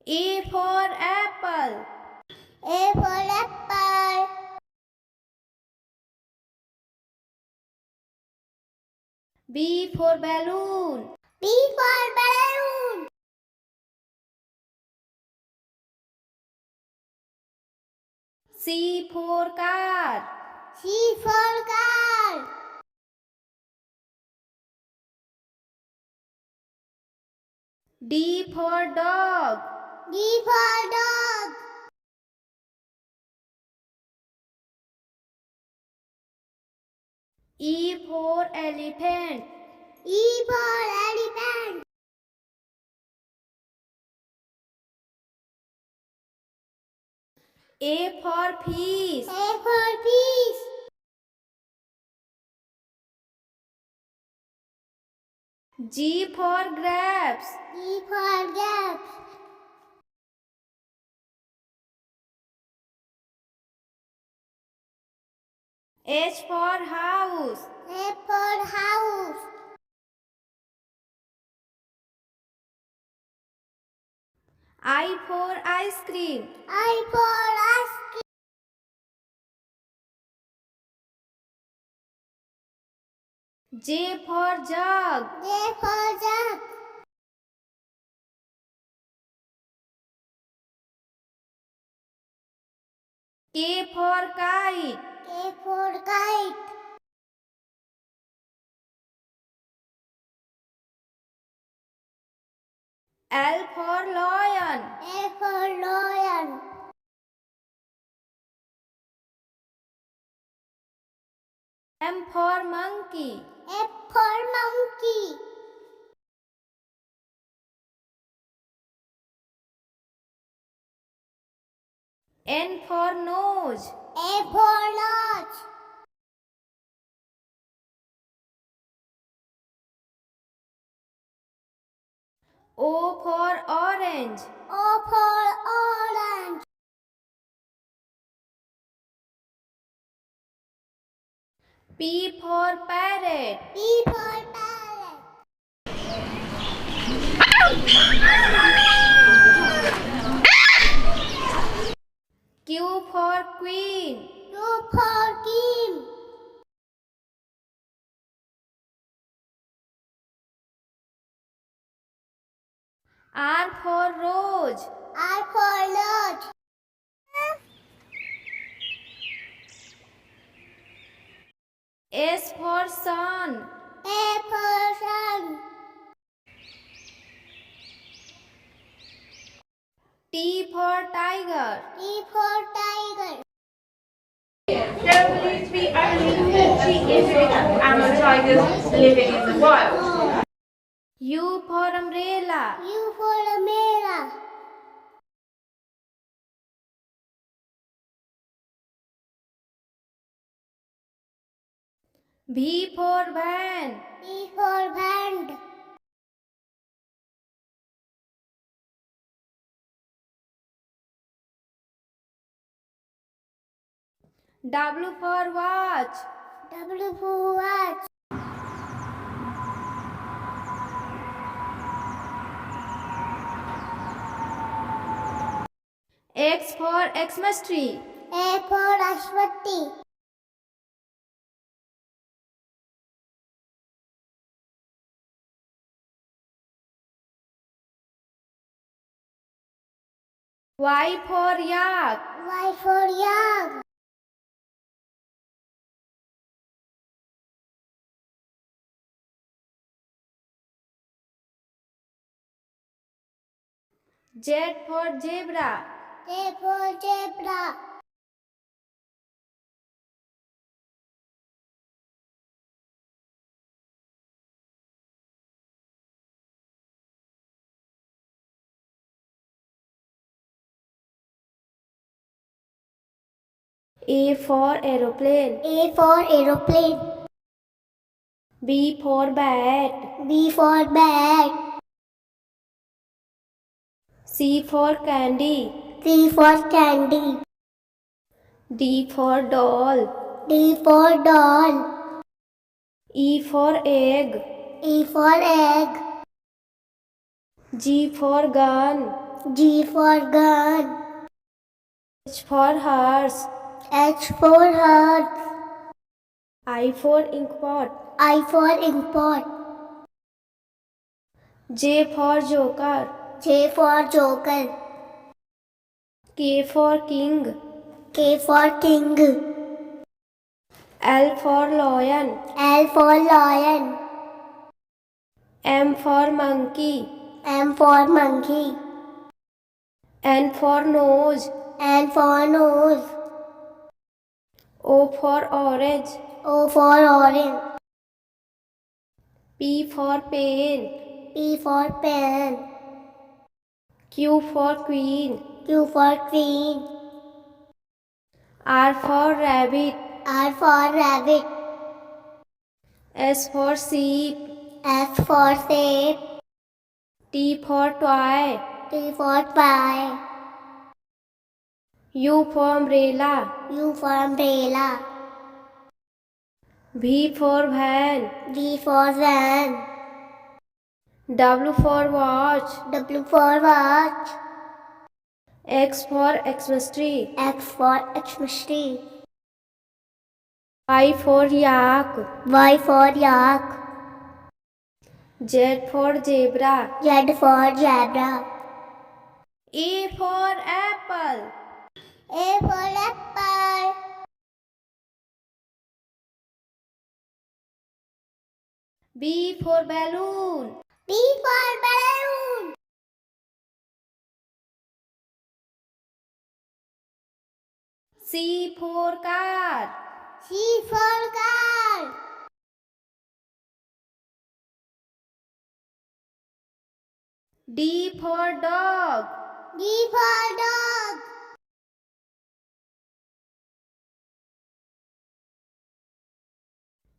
A for apple. A for apple. B for balloon. B for balloon. C for car. C for car. D for dog. D for dog. E for elephant. E for elephant. A for fish. A for fish. G for grapes. G for grapes. H for house. H for house. I for ice cream. I for ice cream. J for jug. J for jug. K for kite. K for kite. L for lion. L for lion. M for monkey. M for monkey. N for nose. A for nose. O for orange. O for orange. P for parrot. P for parrot. Q for queen. Q for king. R for rose. R for rose. S for sun. A for sun. T for tiger. T for tiger. There are believed to be only 40 individual adult tigers living in the wild. U for umbrella. U for umbrella. V for van. V for van. W for watch. W for watch. X for Xmas tree. A for Ashwati. Y for yak. Y for yak. Z for zebra. Z for zebra. A for aeroplane. A for aeroplane. B for bat. B for bat. C for candy. C for candy. D for doll. D for doll. E for egg. E for egg. G for gun. G for gun. H for horse. H for heart. I for inkpot. I for inkpot. J for joker. J for joker. K for king. K for king. L for lion. L for lion. M for monkey. M for monkey. N for nose. N for nose. O for orange. O for orange. P for pen. P for pen. Q for queen. Q for queen. R for rabbit. R for rabbit. S for sheep. S for sheep. T for toy. T for toy. U for umbrella. U for umbrella. V for van. V for van. W for watch. W for watch. X for Xmas tree. X for Xmas tree. Y for yak. Y for yak. Z for zebra. Z for zebra. A for apple. A for apple. B for balloon. B for balloon. C for car. C for car. D for dog. D for dog.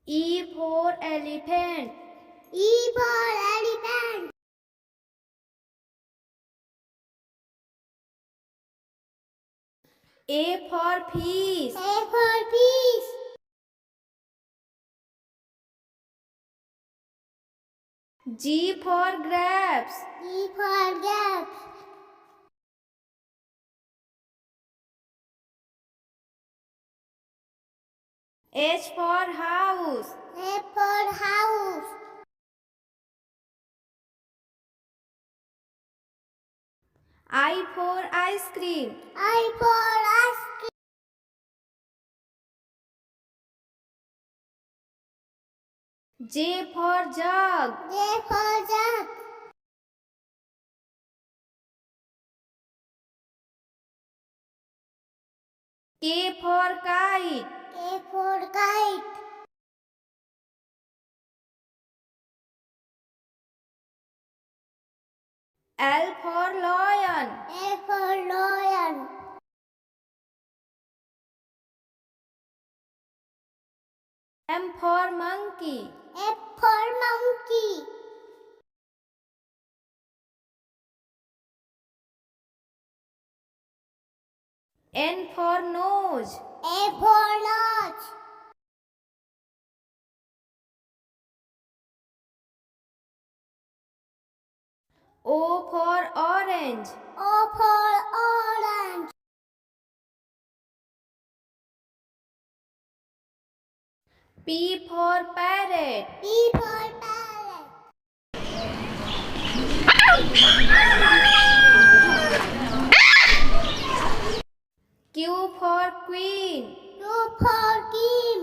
E for elephant. E for elephant. A for fish. A for fish. G for grapes. G for grapes. H for house. H for house. I for ice cream. I for ice cream. J for jug. J for jug. K for kite. K for kite. L for lion. L for lion. M for monkey. M for monkey. N for nose. A for nose. O for orange. O for orange. P for parrot. P for parrot. Q for queen. Q for king.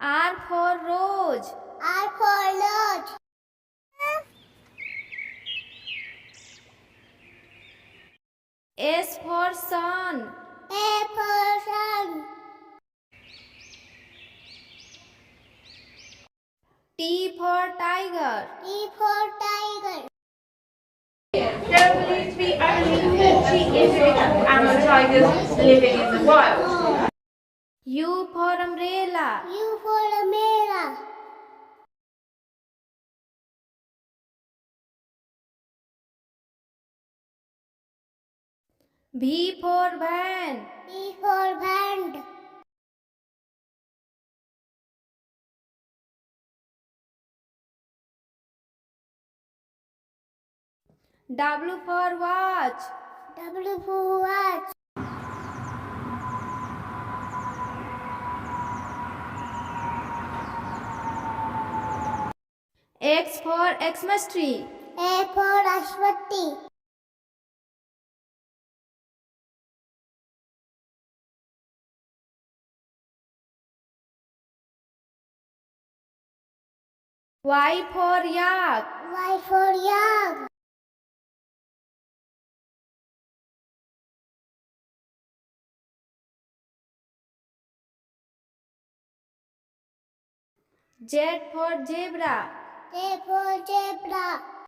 R for rose. R for rose. S for sun. A for sun. T for tiger. T for tiger. There are believed to be only 40 individual adult tigers living in the wild. U for umbrella. U for umbrella. V for van. V for van. W for watch. W for watch. X for Xmas tree. A for Ashwati. Y for yak. Y for yak. Z for zebra. Z for zebra.